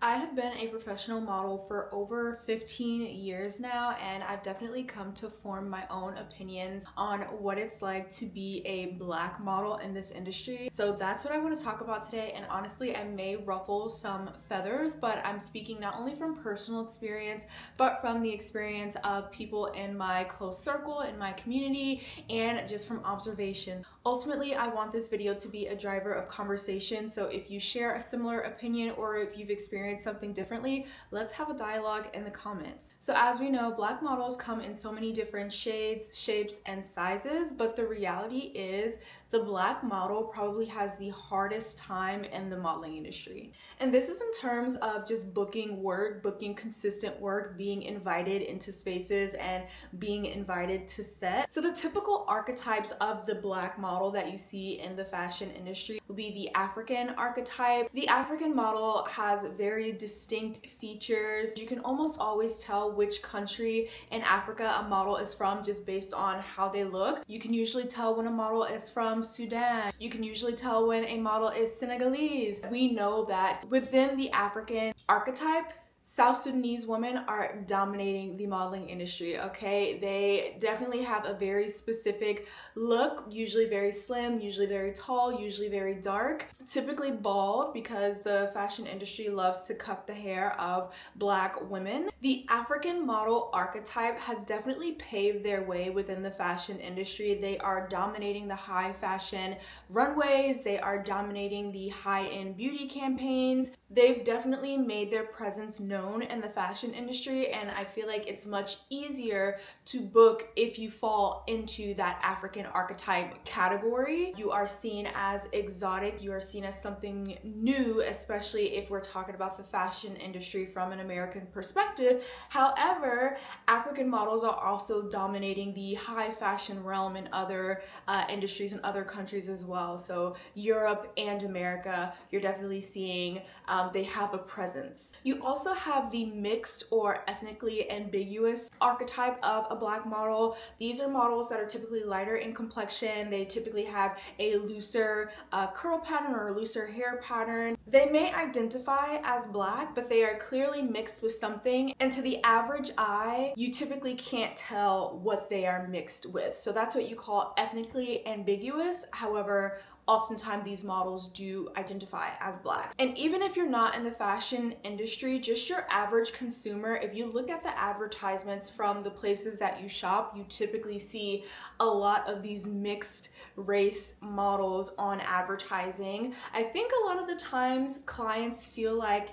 I have been a professional model for over 15 years now, and I've definitely come to form my own opinions on what it's like to be a Black model in this industry. So that's what I want to talk about today, and honestly, I may ruffle some feathers, but I'm speaking not only from personal experience, but from the experience of people in my close circle, in my community, and just from observations. Ultimately, I want this video to be a driver of conversation, so if you share a similar opinion or if you've experienced something differently, let's have a dialogue in the comments. So as we know, Black models come in so many different shades, shapes, and sizes, but the reality is the Black model probably has the hardest time in the modeling industry. And this is in terms of just booking work, booking consistent work, being invited into spaces, and being invited to set. So the typical archetypes of the Black model that you see in the fashion industry will be the African archetype. The African model has very distinct features. You can almost always tell which country in Africa a model is from just based on how they look. You can usually tell when a model is from Sudan. You can usually tell when a model is Senegalese. We know that within the African archetype, South Sudanese women are dominating the modeling industry, okay? They definitely have a very specific look, usually very slim, usually very tall, usually very dark, typically bald because the fashion industry loves to cut the hair of Black women. The African model archetype has definitely paved their way within the fashion industry. They are dominating the high fashion runways. They are dominating the high-end beauty campaigns. They've definitely made their presence known in the fashion industry, and I feel like it's much easier to book if you fall into that African archetype category. You are seen as exotic, you are seen as something new, especially if we're talking about the fashion industry from an American perspective. However, African models are also dominating the high fashion realm in other industries and other countries as well. So Europe and America, you're definitely seeing they have a presence. You also have the mixed or ethnically ambiguous archetype of a Black model. These are models that are typically lighter in complexion. They typically have a looser curl pattern or a looser hair pattern. They may identify as Black, but they are clearly mixed with something. And to the average eye, you typically can't tell what they are mixed with. So that's what you call ethnically ambiguous. However, oftentimes these models do identify as Black. And even if you're not in the fashion industry, just your average consumer, if you look at the advertisements from the places that you shop, you typically see a lot of these mixed race models on advertising. I think a lot of the times clients feel like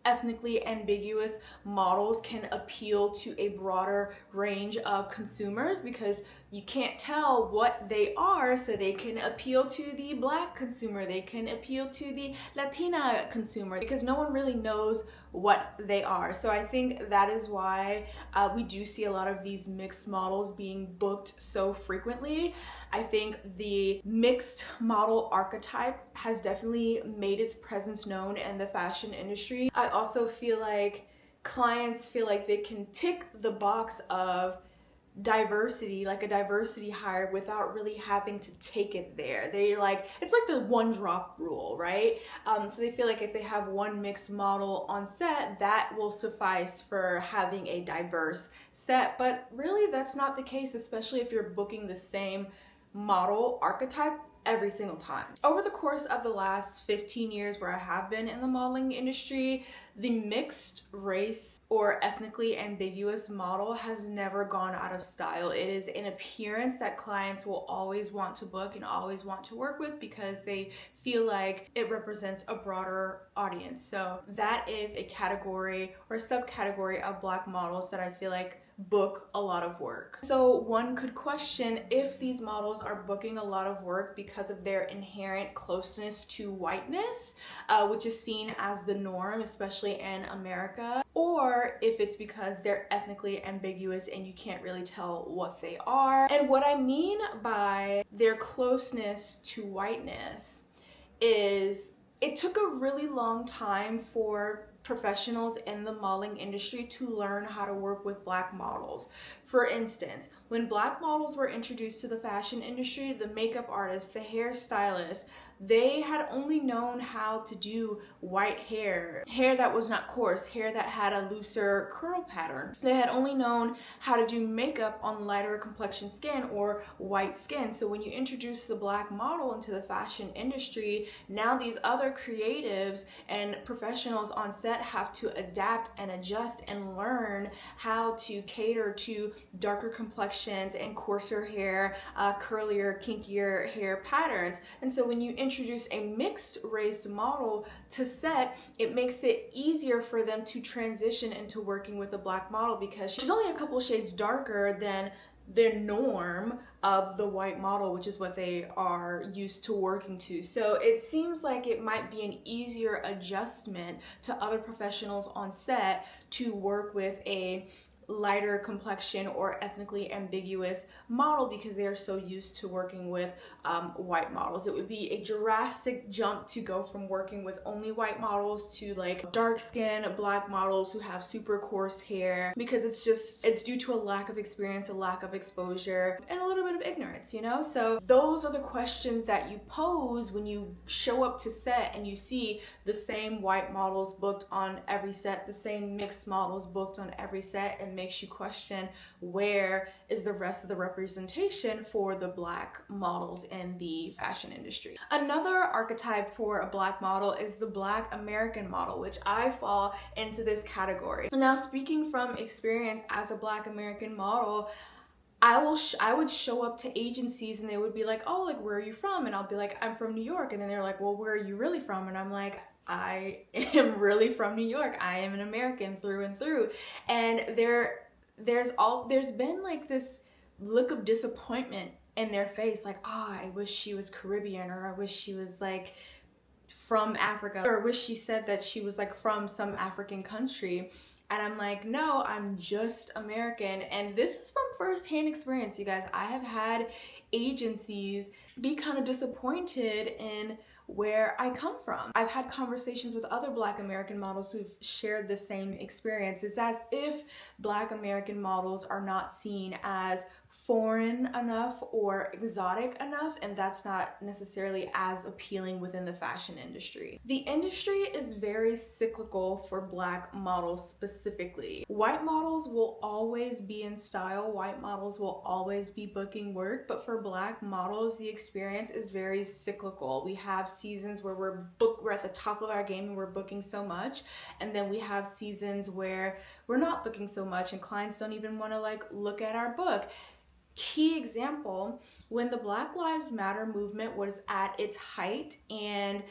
ethnically ambiguous models can appeal to a broader range of consumers because you can't tell what they are, so they can appeal to the Black consumer, they can appeal to the Latina consumer, because no one really knows what they are. So I think that is why we do see a lot of these mixed models being booked so frequently. I think the mixed model archetype has definitely made its presence known in the fashion industry. I also feel like clients feel like they can tick the box of diversity, like a diversity hire, without really having to take it there. They like, it's like the one drop rule, right? So they feel like if they have one mixed model on set, that will suffice for having a diverse set. But really that's not the case, especially if you're booking the same model archetype every single time. Over the course of the last 15 years where I have been in the modeling industry, the mixed race or ethnically ambiguous model has never gone out of style. It is an appearance that clients will always want to book and always want to work with because they feel like it represents a broader audience. So that is a category or subcategory of Black models that I feel like book a lot of work. So one could question if these models are booking a lot of work because of their inherent closeness to whiteness, which is seen as the norm, especially in America, or if it's because they're ethnically ambiguous and you can't really tell what they are. And what I mean by their closeness to whiteness is it took a really long time for professionals in the modeling industry to learn how to work with Black models. For instance, when black models were introduced to the fashion industry, the makeup artists, the hairstylists, they had only known how to do white hair that was not coarse, hair that had a looser curl pattern. They had only known how to do makeup on lighter complexion skin or white skin. So when you introduce the black model into the fashion industry, now these other creatives and professionals on set have to adapt and adjust and learn how to cater to darker complexions and coarser hair, curlier, kinkier hair patterns. And so when you introduce a mixed race model to set, it makes it easier for them to transition into working with a black model because she's only a couple shades darker than the norm of the white model, which is what they are used to working to. So it seems like it might be an easier adjustment to other professionals on set to work with a lighter complexion or ethnically ambiguous model because they are so used to working with white models. It would be a drastic jump to go from working with only white models to like dark skin black models who have super coarse hair, because it's due to a lack of experience, a lack of exposure, and a little bit of ignorance, you know? So those are the questions that you pose when you show up to set and you see the same white models booked on every set, the same mixed models booked on every set, and makes you question where is the rest of the representation for the black models in the fashion industry. Another archetype for a black model is the Black American model, which I fall into this category. Now, speaking from experience as a Black American model, I would show up to agencies and they would be like, oh, like, where are you from? And I'll be like, I'm from New York. And then they're like, well, where are you really from? And I'm like, I am really from New York. I am an American through and through. And there's been like this look of disappointment in their face, like, oh, I wish she was Caribbean, or I wish she was like from Africa, or I wish she said that she was like from some African country. And I'm like, no, I'm just American. And this is from firsthand experience, you guys. I have had agencies be kind of disappointed in where I come from. I've had conversations with other Black American models who've shared the same experience. It's as if Black American models are not seen as foreign enough or exotic enough, and that's not necessarily as appealing within the fashion industry. The industry is very cyclical for Black models specifically. White models will always be in style, white models will always be booking work, but for Black models, the experience is very cyclical. We have seasons where we're at the top of our game and we're booking so much, and then we have seasons where we're not booking so much and clients don't even want to like look at our book. Key example, when the Black Lives Matter movement was at its height and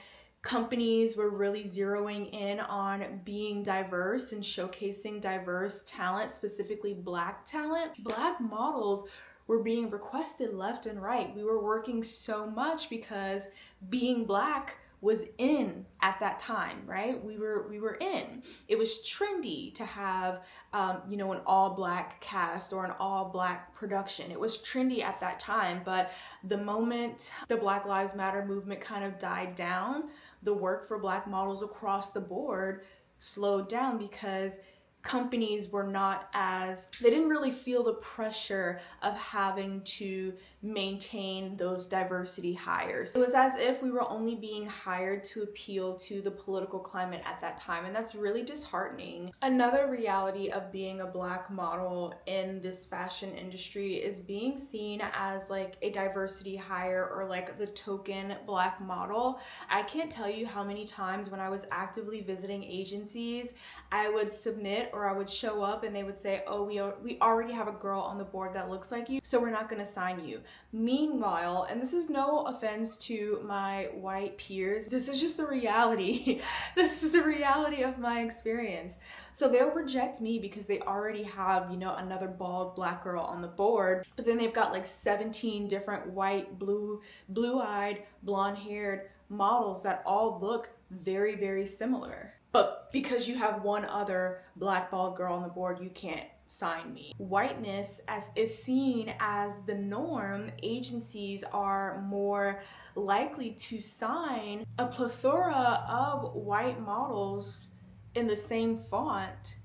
companies were really zeroing in on being diverse and showcasing diverse talent, specifically Black talent, Black models were being requested left and right. We were working so much because being Black was in at that time, right? We were in. It was trendy to have, an all Black cast or an all Black production. It was trendy at that time, but the moment the Black Lives Matter movement kind of died down, the work for Black models across the board slowed down because companies they didn't really feel the pressure of having to maintain those diversity hires. It was as if we were only being hired to appeal to the political climate at that time, and that's really disheartening. Another reality of being a Black model in this fashion industry is being seen as like a diversity hire or like the token Black model. I can't tell you how many times when I was actively visiting agencies, I would submit or I would show up and they would say, oh, we already have a girl on the board that looks like you, so we're not going to sign you. Meanwhile, and this is no offense to my white peers, this is just the reality. This is the reality of my experience. So they'll reject me because they already have, another bald Black girl on the board, but then they've got like 17 different white, blue-eyed, blonde-haired models that all look very, very similar. But because you have one other Black bald girl on the board, you can't sign me. Whiteness is seen as the norm. Agencies are more likely to sign a plethora of white models in the same font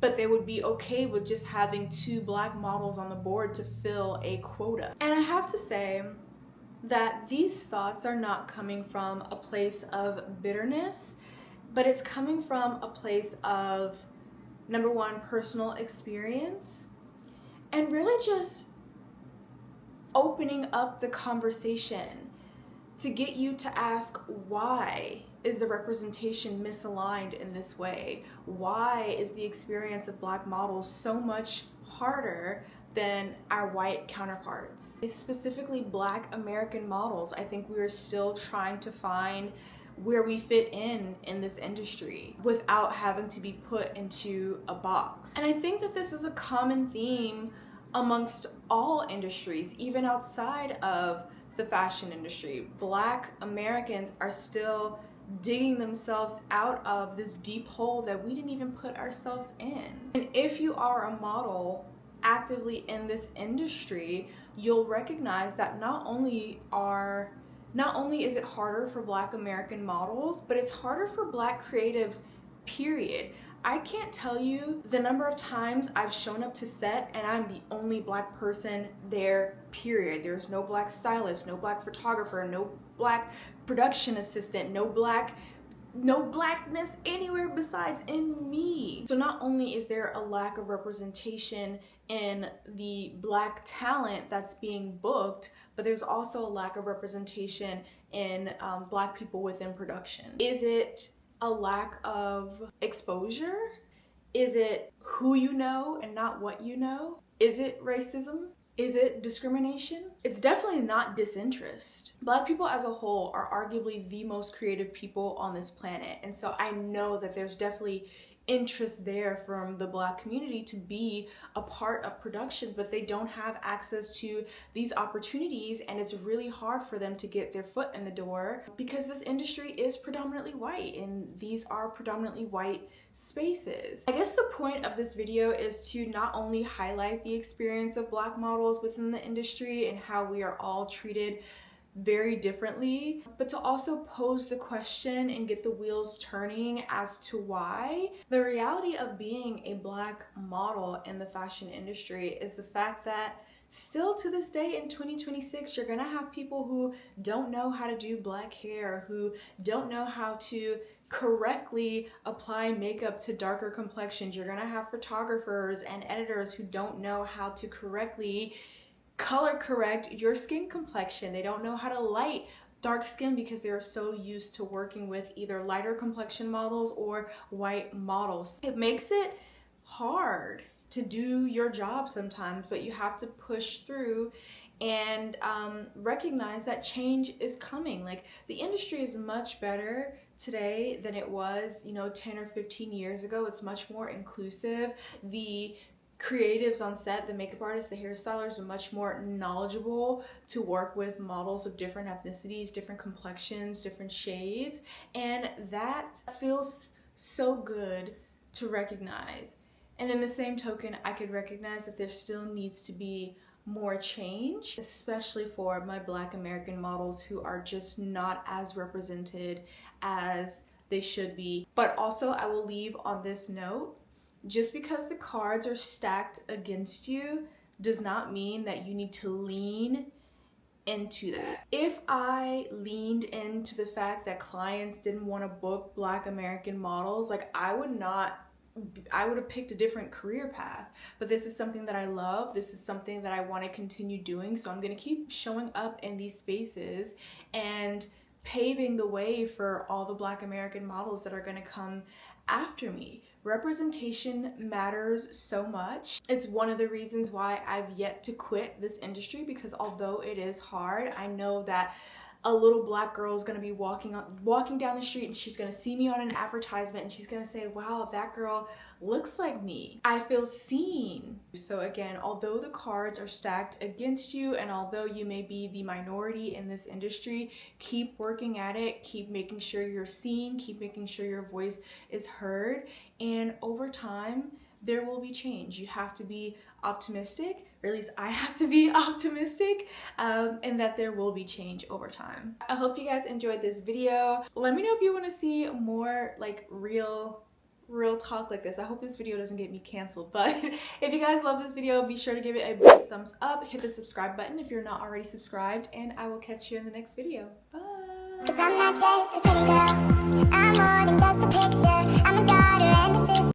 but they would be okay with just having 2 black models on the board to fill a quota. And I have to say that these thoughts are not coming from a place of bitterness, but it's coming from a place of, number one, personal experience, and really just opening up the conversation to get you to ask, why is the representation misaligned in this way? Why is the experience of black models so much harder than our white counterparts? Specifically black American models, I think we are still trying to find where we fit in this industry without having to be put into a box. And I think that this is a common theme amongst all industries, even outside of the fashion industry. Black Americans are still digging themselves out of this deep hole that we didn't even put ourselves in. And if you are a model actively in this industry, you'll recognize that not only is it harder for black American models, but it's harder for black creatives, period. I can't tell you the number of times I've shown up to set and I'm the only black person there, period. There's no black stylist, no black photographer, no black production assistant, no blackness anywhere besides in me. So not only is there a lack of representation in the black talent that's being booked, but there's also a lack of representation in black people within production. Is it a lack of exposure? Is it who you know and not what you know? Is it racism? Is it discrimination? It's definitely not disinterest. Black people as a whole are arguably the most creative people on this planet. And so I know that there's definitely interest there from the black community to be a part of production, but they don't have access to these opportunities, and it's really hard for them to get their foot in the door because this industry is predominantly white and these are predominantly white spaces. I guess the point of this video is to not only highlight the experience of black models within the industry and how we are all treated very differently, but to also pose the question and get the wheels turning as to why. The reality of being a black model in the fashion industry is the fact that still to this day in 2026, you're gonna have people who don't know how to do black hair, who don't know how to correctly apply makeup to darker complexions. You're gonna have photographers and editors who don't know how to correctly color correct your skin complexion. They don't know how to light dark skin because they're so used to working with either lighter complexion models or white models. It makes it hard to do your job sometimes, but you have to push through and recognize that change is coming. Like, the industry is much better today than it was, 10 or 15 years ago. It's much more inclusive. The creatives on set, the makeup artists, the hairstylers are much more knowledgeable to work with models of different ethnicities, different complexions, different shades, and that feels so good to recognize. And in the same token, I could recognize that there still needs to be more change, especially for my black American models who are just not as represented as they should be. But also, I will leave on this note, just because the cards are stacked against you does not mean that you need to lean into that. If I leaned into the fact that clients didn't want to book black American models, like, I would have picked a different career path. But this is something that I love. This is something that I want to continue doing. So I'm going to keep showing up in these spaces and paving the way for all the black American models that are going to come after me. Representation matters so much. It's one of the reasons why I've yet to quit this industry, because although it is hard, I know that a little black girl is gonna be walking down the street and she's gonna see me on an advertisement and she's gonna say, wow, that girl looks like me. I feel seen. So again, although the cards are stacked against you and although you may be the minority in this industry, keep working at it, keep making sure you're seen, keep making sure your voice is heard, and over time, there will be change. You have to be optimistic, or at least I have to be optimistic, and that there will be change over time. I hope you guys enjoyed this video. Let me know if you want to see more like real real talk like this. I hope this video doesn't get me canceled, but if you guys love this video, be sure to give it a big thumbs up, hit the subscribe button if you're not already subscribed, and I will catch you in the next video. Bye. 'Cause I'm not just a pretty girl, I'm more than just a picture. I'm a daughter and